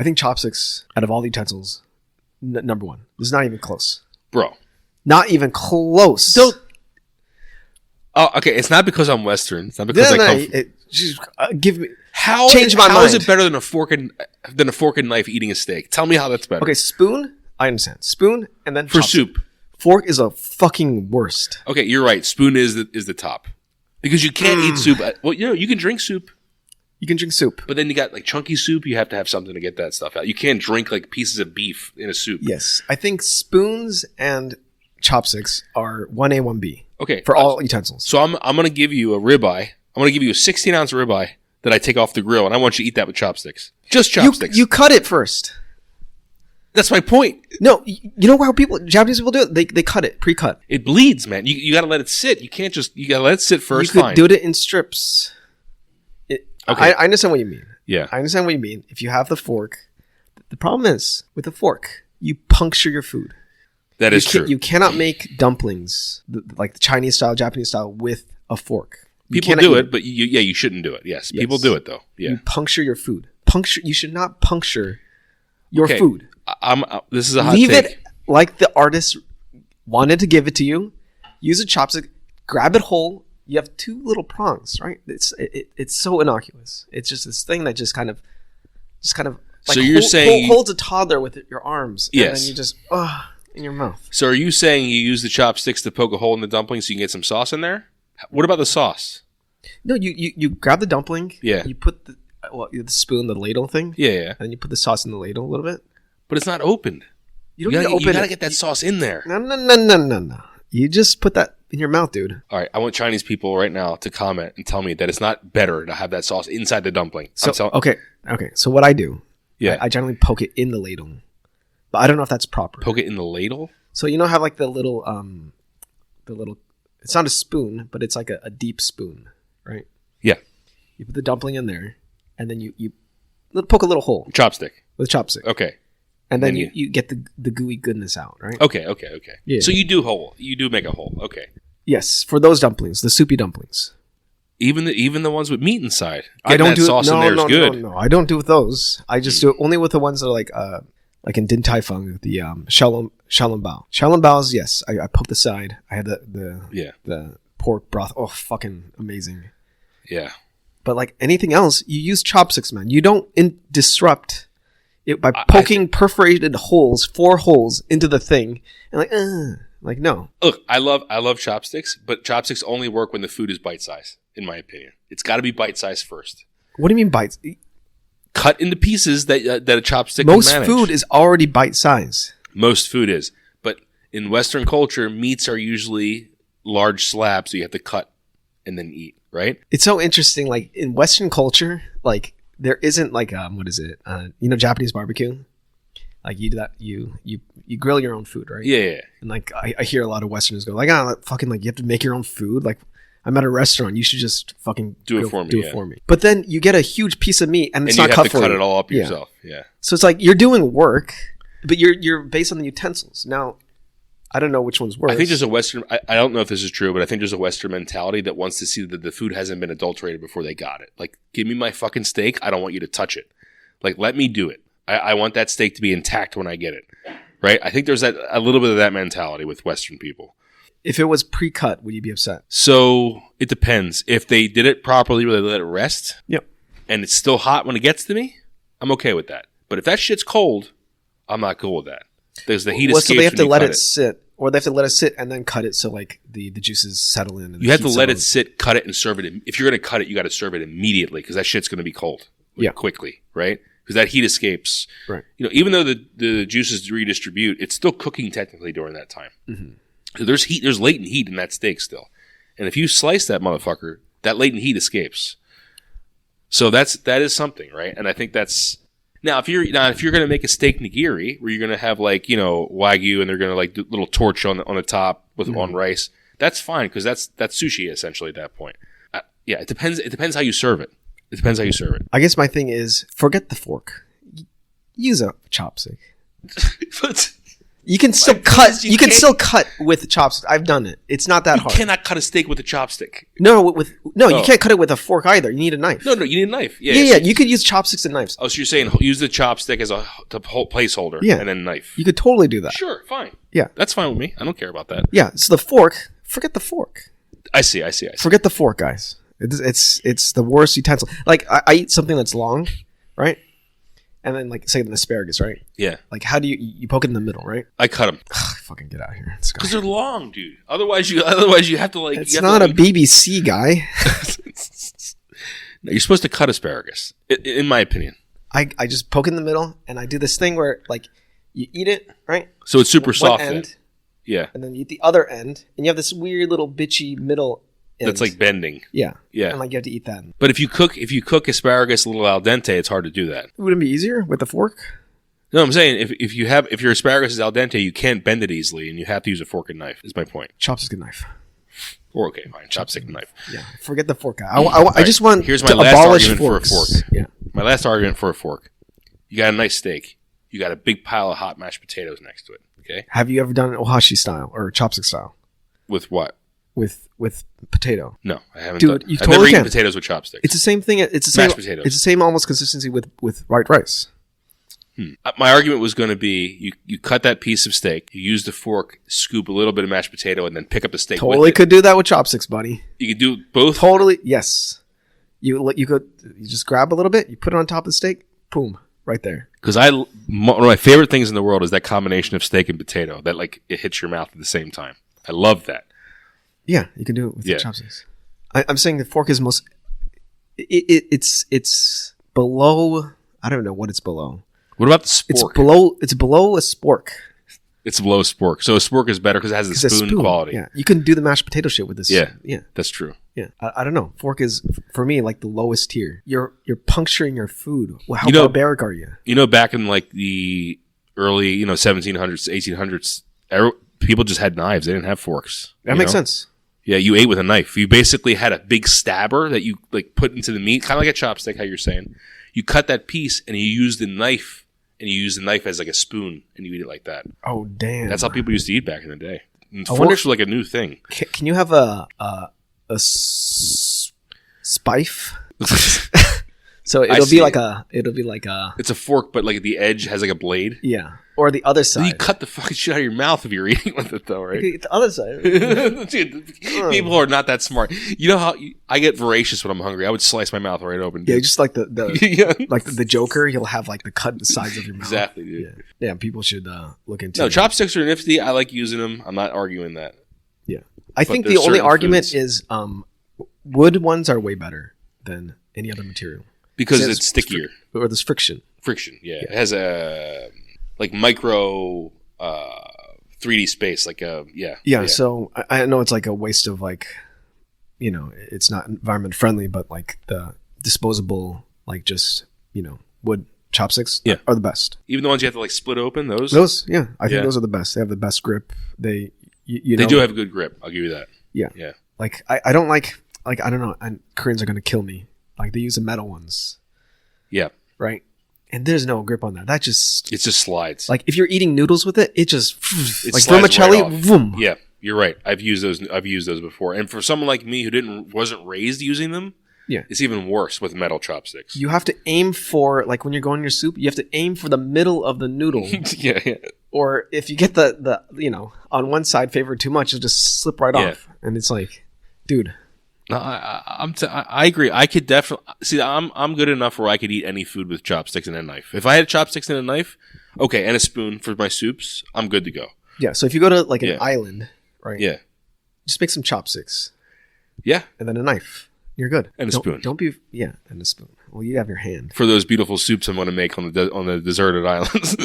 I think chopsticks, out of all the utensils, number one. This is not even close. Bro. Not even close. Don't. Oh, okay. It's not because I'm Western. It's not because give me... Change my mind. How is it better than a fork and knife eating a steak? Tell me how that's better. Okay, spoon, I understand. Spoon and then for chopstick. soup. Fork is a fucking worst. Okay, you're right. Spoon is the top. Because you can't eat soup. Well, you can drink soup. You can drink soup. But then you got like chunky soup. You have to have something to get that stuff out. You can't drink like pieces of beef in a soup. Yes. I think spoons and chopsticks are 1A, 1B. Okay. For all utensils. So I'm going to give you a ribeye. I'm going to give you a 16-ounce ribeye that I take off the grill, and I want you to eat that with chopsticks. Just chopsticks. You cut it first. That's my point. No, you know how Japanese people do it? They cut it, pre-cut. It bleeds, man. You got to let it sit. You can't just, you got to let it sit first. You could do it in strips. Okay. I understand what you mean. Yeah. I understand what you mean. If you have the fork, the problem is, with the fork, you puncture your food. That is true. You cannot make dumplings, like the Chinese style, Japanese style, with a fork. People do it, but you shouldn't do it. Yes. People do it, though. Yeah. You puncture your food. You should not puncture your food. This is a hot Leave take. it like the artist wanted to give it to you. Use a chopstick, grab it whole. You have two little prongs, right? It's so innocuous. It's just this thing that just kind of like so you're saying holds a toddler with your arms, yes, and then you just in your mouth. So are you saying you use the chopsticks to poke a hole in the dumpling so you can get some sauce in there? What about the sauce? No, you grab the dumpling. Yeah. You put the spoon, the ladle thing. Yeah. And then you put the sauce in the ladle a little bit. But it's not opened. You don't need to open it. You gotta get that sauce in there. No. You just put that in your mouth, dude. All right, I want Chinese people right now to comment and tell me that it's not better to have that sauce inside the dumpling. Okay. So what I do, I generally poke it in the ladle, but I don't know if that's proper. Poke it in the ladle? So have like the little, it's not a spoon, but it's like a deep spoon, right? Yeah. You put the dumpling in there, and then you poke a little hole. Chopstick. With a chopstick. Okay. And then you get the gooey goodness out, right? Okay. Yeah. So you do make a hole. Okay. Yes, for those dumplings, the soupy dumplings. Even the ones with meat inside. I don't do sauce in there is good. No, I don't do with those. I just do it only with the ones that are like in Din Tai Fung, the Xiaolong Bao. Xiaolong Baos, yes. I poke the side. I had the pork broth. Oh, fucking amazing. Yeah. But like anything else, you use chopsticks, man. You don't disrupt it by poking perforated holes, 4 holes into the thing, and like no. Look, I love chopsticks, but chopsticks only work when the food is bite size, in my opinion. It's got to be bite size first. What do you mean bites? Cut into pieces that a chopstick Most can manage. Food is already bite size. Most food is, but in Western culture, meats are usually large slabs, so you have to cut and then eat. Right? It's so interesting. Like in Western culture, like there isn't like what is it? Japanese barbecue. Like you do that, you grill your own food, right? Yeah. And like I hear a lot of Westerners go like, fucking like you have to make your own food. Like I'm at a restaurant, you should just fucking do it for me. But then you get a huge piece of meat and it's not cut for you. You have to cut it all up yourself. Yeah. So it's like you're doing work, but you're based on the utensils. Now, I don't know which one's worse. I think there's a Western. I don't know if this is true, but I think there's a Western mentality that wants to see that the food hasn't been adulterated before they got it. Like, give me my fucking steak. I don't want you to touch it. Like, let me do it. I want that steak to be intact when I get it. Right? I think there's a little bit of that mentality with Western people. If it was pre-cut, would you be upset? So it depends. If they did it properly, where they let it rest, yep, and it's still hot when it gets to me, I'm okay with that. But if that shit's cold, I'm not cool with that. There's the heat escapes. So they have to let it sit, or they have to let it sit and then cut it so like the juices settle in. And you have to let it sit, cut it, and serve it. If you're going to cut it, you got to serve it immediately because that shit's going to be cold quickly, right? Because that heat escapes. Right. Even though the juices redistribute, it's still cooking technically during that time. Mm-hmm. So there's heat. There's latent heat in that steak still, and if you slice that motherfucker, that latent heat escapes. So that is something, right? And I think that's. Now, if you're going to make a steak nigiri where you're going to have like wagyu and they're going to like do little torch on the top with on rice, that's fine because that's sushi essentially at that point. It depends. It depends how you serve it. I guess my thing is forget the fork. Use a chopstick. You can still cut. You can still cut with chopsticks. I've done it. It's not that hard. You cannot cut a steak with a chopstick. No, you can't cut it with a fork either. You need a knife. No, you need a knife. Yeah. You could use chopsticks and knives. Oh, so you're saying use the chopstick as a placeholder, and then knife. You could totally do that. Sure, fine. Yeah, that's fine with me. I don't care about that. Yeah. So the fork. Forget the fork. I see. Forget the fork, guys. It's the worst utensil. Like I eat something that's long, right? And then, like, say an asparagus, right? Yeah. Like, how do you poke it in the middle, right? I cut them. Fucking get out of here. Because they're long, dude. Otherwise, you have to like. It's not a BBC guy. No, you're supposed to cut asparagus, in my opinion. I just poke it in the middle, and I do this thing where, like, you eat it, right? So it's super soft. End, yeah. And then you eat the other end, and you have this weird little bitchy middle. That's like bending. Yeah. And like you have to eat that. But if you cook asparagus a little al dente, it's hard to do that. Wouldn't it be easier with the fork? No, I'm saying if your asparagus is al dente, you can't bend it easily, and you have to use a fork and knife. Is my point. Chopstick and knife. Or okay, fine, chopstick and knife. Yeah. Forget the fork. I just want. Here's my last argument for a fork. Yeah. My last argument for a fork. You got a nice steak. You got a big pile of hot mashed potatoes next to it. Okay. Have you ever done ohashi style or chopstick style? With what? With potato. No, I haven't. Dude, you I've totally never eaten can. Potatoes with chopsticks. It's the same thing. It's the same mashed potatoes. It's the same almost consistency with white rice. My argument was going to be you cut that piece of steak, you use the fork, scoop a little bit of mashed potato, and then pick up the steak. Totally could do that with chopsticks, buddy. You could do both. Totally, you just grab a little bit, you put it on top of the steak, boom, right there. Because one of my favorite things in the world is that combination of steak and potato that like it hits your mouth at the same time. I love that. Yeah, you can do it with the chopsticks. I'm saying the fork is most. It's below. I don't know what it's below. What about the spork? It's below a spork. It's below a spork. So a spork is better because it has the spoon quality. Yeah, you can do the mashed potato shit with this. Yeah, yeah, that's true. Yeah, I don't know. Fork is for me like the lowest tier. You're puncturing your food. Well, how barbaric are you? You know, back in like the early 1700s, 1800s, people just had knives. They didn't have forks. That makes sense. Yeah, you ate with a knife. You basically had a big stabber that you like put into the meat, kind of like a chopstick. How you're saying, you cut that piece and you use the knife, as like a spoon, and you eat it like that. Oh damn! That's how people used to eat back in the day. And forks were like a new thing. Can you have a spife? So it'll be like a. It's a fork, but like the edge has like a blade. Yeah, or the other side. You cut the fucking shit out of your mouth if you're eating with it, though, right? The other side. Dude, people are not that smart. You know how I get voracious when I'm hungry? I would slice my mouth right open. Dude. Yeah, just like the like the Joker. You'll have like the cut sides of your mouth. Exactly, dude. Yeah, people should look into. No, chopsticks are nifty. I like using them. I'm not arguing that. Yeah, I think the only argument is wood ones are way better than any other material. Because it's stickier. Or there's friction. Friction, yeah. It has a like micro 3D space, like a Yeah, so I know it's like a waste of like, it's not environment friendly, but like the disposable, like just wood chopsticks are the best. Even the ones you have to like split open, those. I think those are the best. They have the best grip. They do have a good grip. I'll give you that. Yeah. Like I don't like I don't know, and Koreans are gonna kill me. Like they use the metal ones. Yeah. Right? And there's no grip on that. It just slides. Like if you're eating noodles with it, it just like vermicelli, right boom. Yeah, you're right. I've used those before. And for someone like me who wasn't raised using them, it's even worse with metal chopsticks. You have to aim for, like when you're going your soup, you have to aim for the middle of the noodle. Yeah. Or if you get the on one side favored too much, it'll just slip right off. And it's like, dude. No, I agree. I could definitely see. I'm good enough where I could eat any food with chopsticks and a knife. If I had chopsticks and a knife, okay, and a spoon for my soups, I'm good to go. Yeah. So if you go to like an island, right? Yeah. Just make some chopsticks. Yeah. And then a knife. You're good. And a spoon. Don't be and a spoon. Well, you have your hand for those beautiful soups I'm going to make on the deserted islands.